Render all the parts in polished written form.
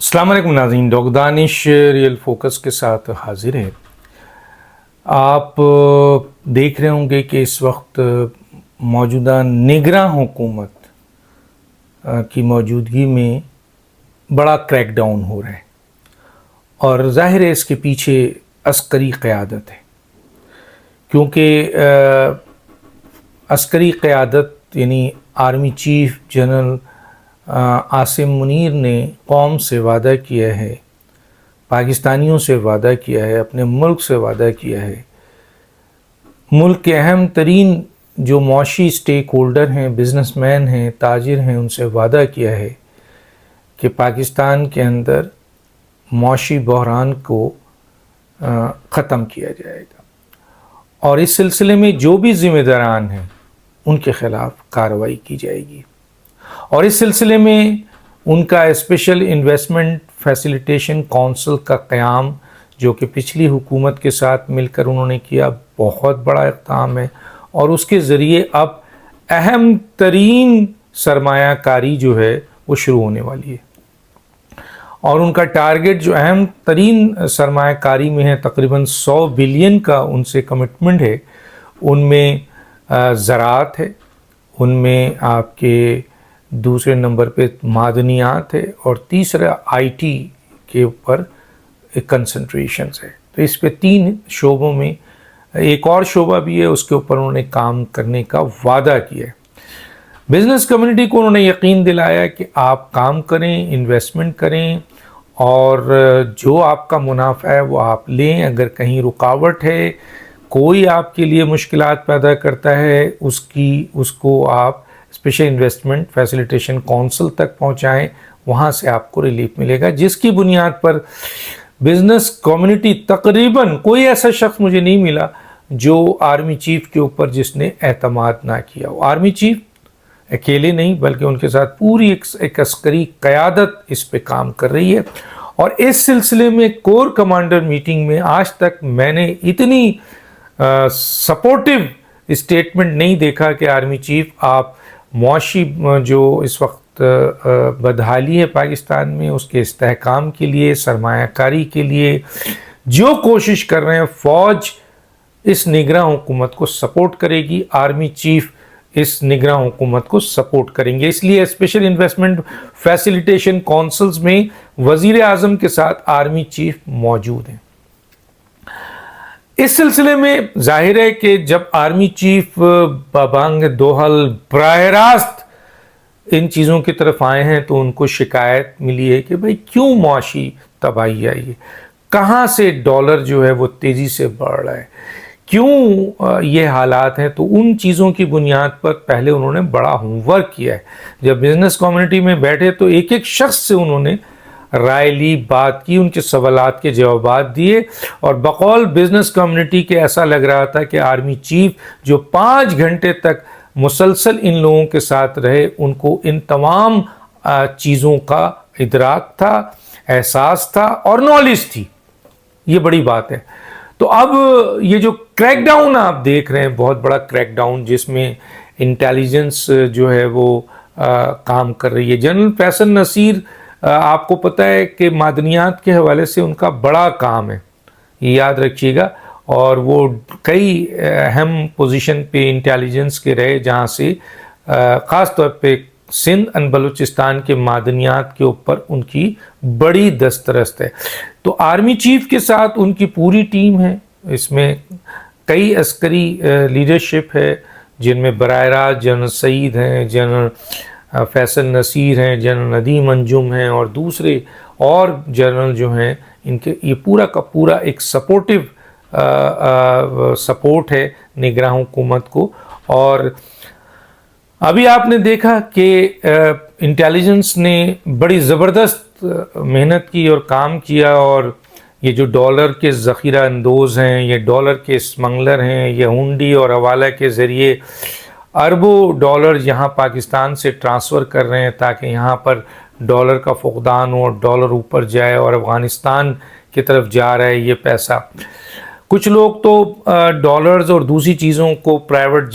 السلام علیکم ناظرین، ڈاکٹر دانش ریئل فوکس کے ساتھ حاضر ہے۔ آپ دیکھ رہے ہوں گے کہ اس وقت موجودہ نگراں حکومت کی موجودگی میں بڑا کریک ڈاؤن ہو رہا ہے، اور ظاہر ہے اس کے پیچھے عسکری قیادت ہے، کیونکہ عسکری قیادت یعنی army chief general Asim Munir نے قوم سے وعدہ کیا ہے، پاکستانیوں سے وعدہ کیا ہے، اپنے ملک سے وعدہ کیا ہے، ملک کے اہم ترین جو معاشی سٹیک ہولڈر ہیں، بزنس مین ہیں، تاجر ہیں، ان سے وعدہ کیا ہے کہ پاکستان کے اندر معاشی بحران کو ختم کیا جائے گا، اور اس سلسلے میں جو بھی ذمہ داران ہیں ان کے خلاف کارروائی کی جائے گی، اور اس سلسلے میں ان کا اسپیشل انویسٹمنٹ فیسیلیٹیشن کونسل کا قیام جو کہ پچھلی حکومت کے ساتھ مل کر انہوں نے کیا، بہت بڑا اقدام ہے، اور اس کے ذریعے اب اہم ترین سرمایہ کاری جو ہے وہ شروع ہونے والی ہے، اور ان کا ٹارگٹ جو اہم ترین سرمایہ کاری میں ہے تقریباً 100 بلین کا ان سے کمٹمنٹ ہے، ان میں زراعت ہے، ان میں آپ کے دوسرے نمبر پہ معدنیات ہے، اور تیسرا آئی ٹی کے اوپر ایک کنسنٹریشنز ہے۔ تو اس پہ 3 شعبوں میں ایک اور شعبہ بھی ہے، اس کے اوپر انہوں نے کام کرنے کا وعدہ کیا ہے۔ بزنس کمیونٹی کو انہوں نے یقین دلایا کہ آپ کام کریں، انویسٹمنٹ کریں، اور جو آپ کا منافع ہے وہ آپ لیں، اگر کہیں رکاوٹ ہے، کوئی آپ کے لیے مشکلات پیدا کرتا ہے، اس کو آپ اسپیشل انویسٹمنٹ فیسیلیٹیشن کونسل تک پہنچائیں، وہاں سے آپ کو ریلیف ملے گا، جس کی بنیاد پر بزنس کمیونٹی تقریباً کوئی ایسا شخص مجھے نہیں ملا جو آرمی چیف کے اوپر جس نے اعتماد نہ کیا ہو۔ آرمی چیف اکیلے نہیں بلکہ ان کے ساتھ پوری ایک عسکری قیادت اس پہ کام کر رہی ہے، اور اس سلسلے میں کور کمانڈر میٹنگ میں آج تک میں نے اتنی سپورٹیو اسٹیٹمنٹ نہیں دیکھا کہ آرمی چیف آپ معاشی جو اس وقت بدحالی ہے پاکستان میں اس کے استحکام کے لیے، سرمایہ کاری کے لیے جو کوشش کر رہے ہیں، فوج اس نگراں حکومت کو سپورٹ کرے گی، آرمی چیف اس نگراں حکومت کو سپورٹ کریں گے۔ اس لیے اسپیشل انویسٹمنٹ فیسیلیٹیشن کونسلز میں وزیر اعظم کے ساتھ آرمی چیف موجود ہیں۔ اس سلسلے میں ظاہر ہے کہ جب آرمی چیف بابانگ دوحل براہ راست ان چیزوں کی طرف آئے ہیں تو ان کو شکایت ملی ہے کہ بھئی کیوں معاشی تباہی آئی ہے، کہاں سے ڈالر جو ہے وہ تیزی سے بڑھ رہا ہے، کیوں یہ حالات ہیں، تو ان چیزوں کی بنیاد پر پہلے انہوں نے بڑا ہوم ورک کیا ہے۔ جب بزنس کمیونٹی میں بیٹھے تو ایک ایک شخص سے انہوں نے رائے لی، بات کی، ان کے سوالات کے جوابات دیے، اور بقول بزنس کمیونٹی کے ایسا لگ رہا تھا کہ آرمی چیف جو 5 گھنٹے تک مسلسل ان لوگوں کے ساتھ رہے، ان کو ان تمام چیزوں کا ادراک تھا، احساس تھا اور نالج تھی۔ یہ بڑی بات ہے۔ تو اب یہ جو کریک ڈاؤن آپ دیکھ رہے ہیں، بہت بڑا کریک ڈاؤن جس میں انٹیلیجنس جو ہے وہ کام کر رہی ہے۔ جنرل فیصل نصیر، آپ کو پتہ ہے کہ معدنیات کے حوالے سے ان کا بڑا کام ہے، یہ یاد رکھیے گا، اور وہ کئی اہم پوزیشن پہ انٹیلیجنس کے رہے، جہاں سے خاص طور پہ سندھ اور بلوچستان کے معدنیات کے اوپر ان کی بڑی دسترست ہے۔ تو آرمی چیف کے ساتھ ان کی پوری ٹیم ہے، اس میں کئی عسکری لیڈرشپ ہے، جن میں براہ راست جنرل سعید ہیں، جنرل فیصل نصیر ہیں، جنرل ندیم انجم ہیں، اور دوسرے اور جنرل جو ہیں، ان کے یہ پورا کا پورا ایک سپورٹیو سپورٹ ہے نگراں حکومت کو۔ اور ابھی آپ نے دیکھا کہ انٹیلیجنس نے بڑی زبردست محنت کی اور کام کیا، اور یہ جو ڈالر کے ذخیرہ اندوز ہیں، یہ ڈالر کے اسمگلر ہیں، یہ ہنڈی اور حوالہ کے ذریعے اربوں ڈالر یہاں پاکستان سے ٹرانسفر کر رہے ہیں تاکہ یہاں پر ڈالر کا فقدان ہو اور ڈالر اوپر جائے، اور افغانستان کی طرف جا رہا ہے یہ پیسہ۔ کچھ لوگ تو ڈالرز اور دوسری چیزوں کو پرائیویٹ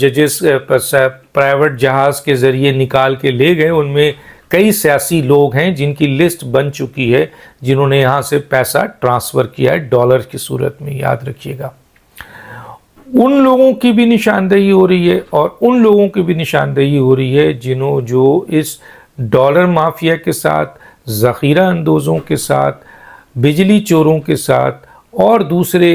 جہاز کے ذریعے نکال کے لے گئے، ان میں کئی سیاسی لوگ ہیں جن کی لسٹ بن چکی ہے جنہوں نے یہاں سے پیسہ ٹرانسفر کیا ہے ڈالر کی صورت میں، یاد رکھیے گا۔ ان لوگوں کی بھی نشاندہی ہو رہی ہے اور ان لوگوں کی بھی نشاندہی ہو رہی ہے جو اس ڈالر مافیا کے ساتھ، ذخیرہ اندوزوں کے ساتھ، بجلی چوروں کے ساتھ اور دوسرے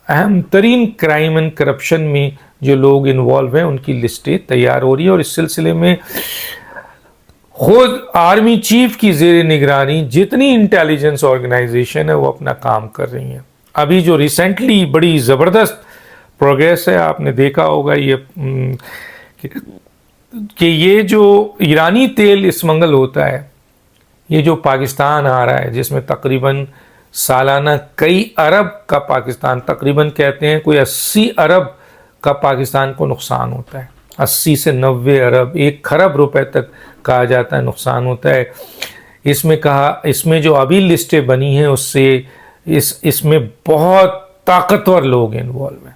اہم ترین کرائم اینڈ کرپشن میں جو لوگ انوالو ہیں ان کی لسٹیں تیار ہو رہی ہیں، اور اس سلسلے میں خود آرمی چیف کی زیر نگرانی جتنی انٹیلیجنس آرگنائزیشن ہے وہ اپنا کام کر رہی ہیں۔ ابھی جو ریسنٹلی بڑی زبردست پروگریس ہے، آپ نے دیکھا ہوگا کہ یہ جو ایرانی تیل اسمگل ہوتا ہے، یہ جو پاکستان آ رہا ہے جس میں تقریباً سالانہ کئی ارب کا پاکستان، تقریباً کہتے ہیں کوئی 80 ارب کا پاکستان کو نقصان ہوتا ہے، 80 سے 90 ارب، 1 کھرب روپے تک کہا جاتا ہے نقصان ہوتا ہے۔ اس میں جو ابھی لسٹیں بنی ہیں اس سے اس میں بہت طاقتور لوگ انوالو ہیں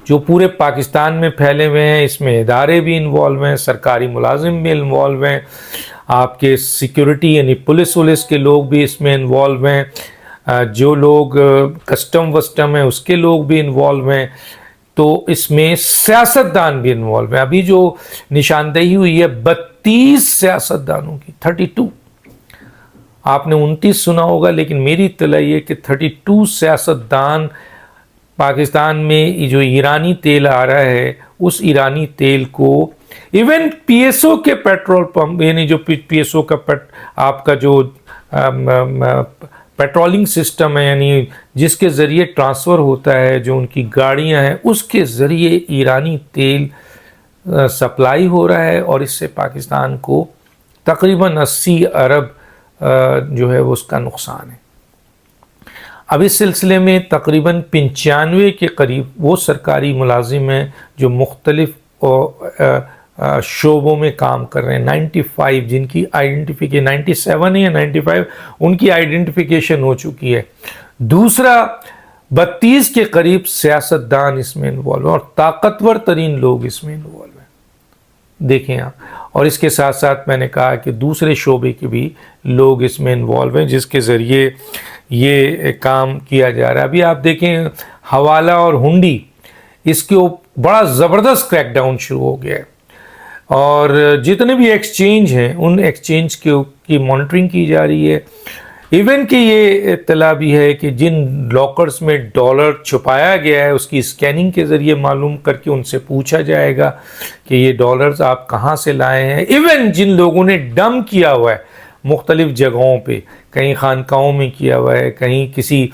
جو پورے پاکستان میں پھیلے ہوئے ہیں۔ اس میں ادارے بھی انوالو ہیں، سرکاری ملازم بھی انوالو ہیں، آپ کے سیکیورٹی یعنی پولیس کے لوگ بھی اس میں انوالو ہیں، جو لوگ کسٹم وسٹم ہیں اس کے لوگ بھی انوالو ہیں، تو اس میں سیاستدان بھی انوالو ہیں۔ ابھی جو نشاندہی ہوئی ہے 32 سیاستدانوں کی، 32، آپ نے 29 سنا ہوگا لیکن میری اطلاع یہ کہ 32 سیاستدان پاکستان میں جو ایرانی تیل آ رہا ہے اس ایرانی تیل کو ایون پی ایس او کے پیٹرول پمپ، یعنی جو پی ایس او کا آپ کا جو پیٹرولنگ سسٹم ہے، یعنی جس کے ذریعے ٹرانسفر ہوتا ہے، جو ان کی گاڑیاں ہیں اس کے ذریعے ایرانی تیل سپلائی ہو رہا ہے، اور اس سے پاکستان کو تقریباً 80 ارب جو ہے وہ اس کا نقصان ہے۔ اب اس سلسلے میں تقریباً 95 کے قریب وہ سرکاری ملازم ہیں جو مختلف شعبوں میں کام کر رہے ہیں، 95 جن کی آئیڈینٹیفیکیشن 97 ہے یا 95 ان کی آئیڈینٹیفیکیشن ہو چکی ہے۔ دوسرا 32 کے قریب سیاستدان اس میں انوالو ہیں اور طاقتور ترین لوگ اس میں انوالو ہیں، دیکھیں آپ۔ اور اس کے ساتھ ساتھ میں نے کہا کہ دوسرے شعبے کے بھی لوگ اس میں انوالو ہیں جس کے ذریعے یہ کام کیا جا رہا ہے۔ ابھی آپ دیکھیں حوالہ اور ہنڈی، اس کے بڑا زبردست کریک ڈاؤن شروع ہو گیا ہے، اور جتنے بھی ایکسچینج ہیں ان ایکسچینج کی مانیٹرنگ کی جا رہی ہے۔ ایون کہ یہ اطلاع بھی ہے کہ جن لاکرز میں ڈالر چھپایا گیا ہے اس کی اسکیننگ کے ذریعے معلوم کر کے ان سے پوچھا جائے گا کہ یہ ڈالرز آپ کہاں سے لائے ہیں۔ ایون جن لوگوں نے ڈم کیا ہوا ہے مختلف جگہوں پہ، کہیں خانقاہوں میں کیا ہوا ہے، کہیں کسی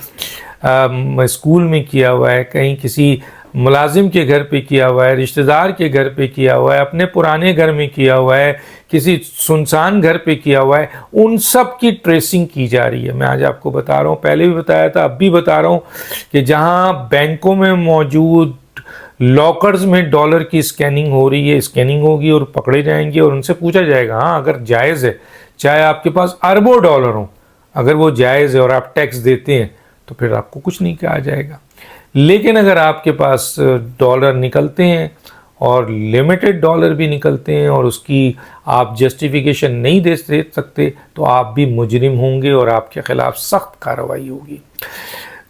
اسکول میں کیا ہوا ہے، کہیں کسی ملازم کے گھر پہ کیا ہوا ہے، رشتہ دار کے گھر پہ کیا ہوا ہے، اپنے پرانے گھر میں کیا ہوا ہے، کسی سنسان گھر پہ کیا ہوا ہے، ان سب کی ٹریسنگ کی جا رہی ہے۔ میں آج آپ کو بتا رہا ہوں، پہلے بھی بتایا تھا، اب بھی بتا رہا ہوں کہ جہاں بینکوں میں موجود لاکرز میں ڈالر کی اسکیننگ ہو رہی ہے، اسکیننگ ہوگی اور پکڑے جائیں گے اور ان سے پوچھا جائے گا، ہاں اگر جائز ہے، چاہے آپ کے پاس اربوں ڈالر ہوں، اگر وہ جائز ہے اور آپ ٹیکس دیتے ہیں تو پھر آپ کو کچھ نہیں کہا جائے گا۔ لیکن اگر آپ کے پاس ڈالر نکلتے ہیں اور لیمیٹڈ ڈالر بھی نکلتے ہیں اور اس کی آپ جسٹیفیکیشن نہیں دے سکتے تو آپ بھی مجرم ہوں گے اور آپ کے خلاف سخت کارروائی ہوگی۔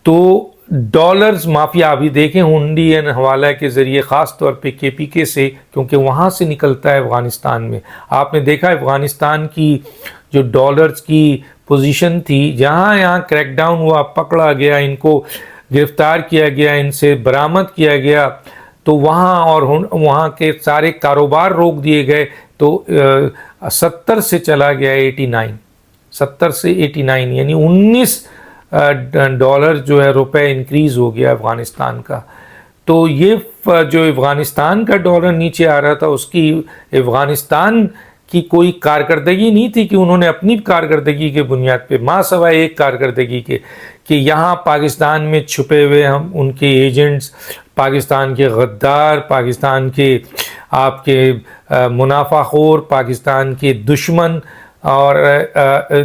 تو ڈالرز مافیا ابھی دیکھیں ہنڈی اینڈ حوالہ کے ذریعے، خاص طور پہ کے پی کے سے، کیونکہ وہاں سے نکلتا ہے افغانستان میں۔ آپ نے دیکھا افغانستان کی جو ڈالرز کی پوزیشن تھی، جہاں یہاں کریک ڈاؤن ہوا، پکڑا گیا، ان کو گرفتار کیا گیا، ان سے برآمد کیا گیا، تو وہاں اور وہاں کے سارے کاروبار روک دیے گئے، تو 70 سے چلا گیا 89، 70 سے 89 یعنی 19 ڈالر جو ہے روپے انکریز ہو گیا افغانستان کا۔ تو یہ جو افغانستان کا ڈالر نیچے آ رہا تھا، اس کی افغانستان کی کوئی کارکردگی نہیں تھی کہ انہوں نے اپنی کارکردگی کے بنیاد پہ، ماں سوائے ایک کارکردگی کے کہ یہاں پاکستان میں چھپے ہوئے ہم ان کے ایجنٹس، پاکستان کے غدار، پاکستان کے آپ کے منافع خور، پاکستان کے دشمن، اور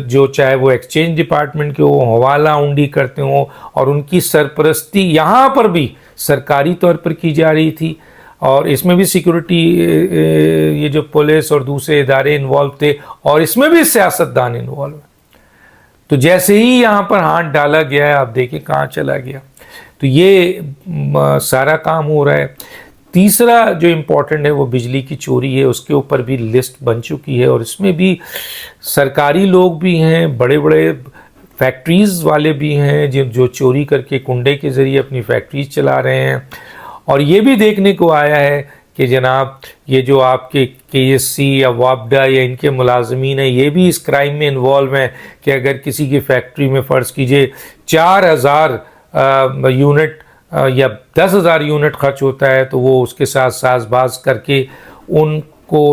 جو چاہے وہ ایکسچینج ڈپارٹمنٹ کے ہوں، حوالہ ہنڈی کرتے ہوں، اور ان کی سرپرستی یہاں پر بھی سرکاری طور پر کی جا رہی تھی۔ اور اس میں بھی سیکورٹی یہ جو پولیس اور دوسرے ادارے انوالو تھے اور اس میں بھی سیاستدان انوالو ہیں. تو جیسے ہی یہاں پر ہاتھ ڈالا گیا ہے آپ دیکھیں کہاں چلا گیا. تو یہ سارا کام ہو رہا ہے. تیسرا جو امپورٹنٹ ہے وہ بجلی کی چوری ہے. اس کے اوپر بھی لسٹ بن چکی ہے اور اس میں بھی سرکاری لوگ بھی ہیں, بڑے بڑے فیکٹریز والے بھی ہیں جو چوری کر کے کنڈے کے ذریعے اپنی فیکٹریز چلا رہے ہیں. اور یہ بھی دیکھنے کو آیا ہے کہ جناب یہ جو آپ کے ایس سی یا وابڈا یا ان کے ملازمین ہیں یہ بھی اس کرائم میں انوالو ہیں کہ اگر کسی کی فیکٹری میں فرض کیجئے 4000 یونٹ یا 10,000 یونٹ خرچ ہوتا ہے تو وہ اس کے ساتھ ساز باز کر کے ان کو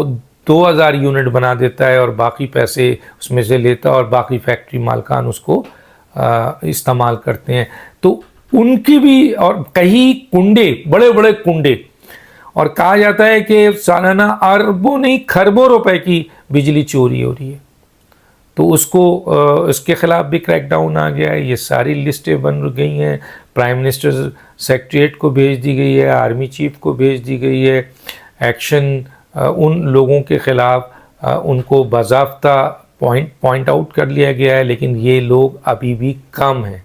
2000 یونٹ بنا دیتا ہے اور باقی پیسے اس میں سے لیتا ہے اور باقی فیکٹری مالکان اس کو استعمال کرتے ہیں. تو ان کی بھی, اور کئی کنڈے, بڑے بڑے کنڈے, اور کہا جاتا ہے کہ سالانہ اربوں نہیں کھربوں روپے کی بجلی چوری ہو رہی ہے. تو اس کے خلاف بھی کریک ڈاؤن آ گیا ہے. یہ ساری لسٹیں بن گئی ہیں, پرائم منسٹر سیکریٹریٹ کو بھیج دی گئی ہے, آرمی چیف کو بھیج دی گئی ہے. ایکشن ان لوگوں کے خلاف ان کو باضابطہ پوائنٹ آؤٹ کر لیا گیا ہے, لیکن یہ لوگ ابھی بھی کم ہیں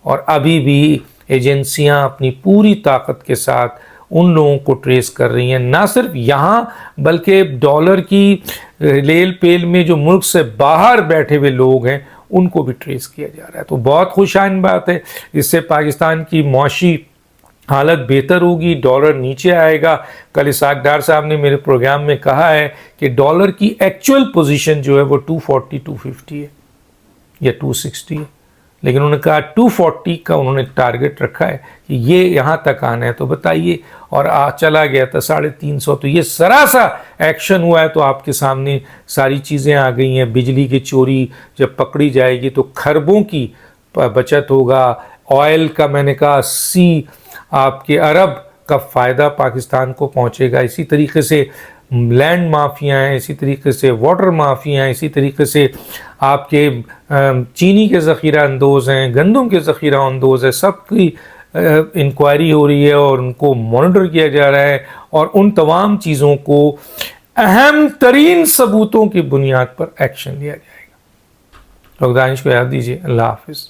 اور ابھی بھی ایجنسیاں اپنی پوری طاقت کے ساتھ ان لوگوں کو ٹریس کر رہی ہیں. نہ صرف یہاں بلکہ ڈالر کی لیل پیل میں جو ملک سے باہر بیٹھے ہوئے لوگ ہیں ان کو بھی ٹریس کیا جا رہا ہے. تو بہت خوشائن بات ہے, اس سے پاکستان کی معاشی حالت بہتر ہوگی, ڈالر نیچے آئے گا. کل اسحاق ڈار صاحب نے میرے پروگرام میں کہا ہے کہ ڈالر کی ایکچول پوزیشن جو ہے وہ 240 250 ہے یا 260 ہے, لیکن انہوں نے کہا 240 کا انہوں نے ٹارگٹ رکھا ہے کہ یہ یہاں تک آنا ہے. تو بتائیے, اور چلا گیا تھا 350. تو یہ ذرا سا ایکشن ہوا ہے تو آپ کے سامنے ساری چیزیں آ گئی ہیں. بجلی کی چوری جب پکڑی جائے گی تو کھربوں کی بچت ہوگا. آئل کا میں نے کہا 80 آپ کے ارب کا فائدہ پاکستان کو پہنچے گا. اسی طریقے سے لینڈ مافیا ہیں, اسی طریقے سے واٹر مافیا ہیں, اسی طریقے سے آپ کے چینی کے ذخیرہ اندوز ہیں, گندم کے ذخیرہ اندوز ہیں. سب کی انکوائری ہو رہی ہے اور ان کو مانیٹر کیا جا رہا ہے اور ان تمام چیزوں کو اہم ترین ثبوتوں کی بنیاد پر ایکشن لیا جائے گا. لوگ دانش کو یاد دیجیے. اللہ حافظ.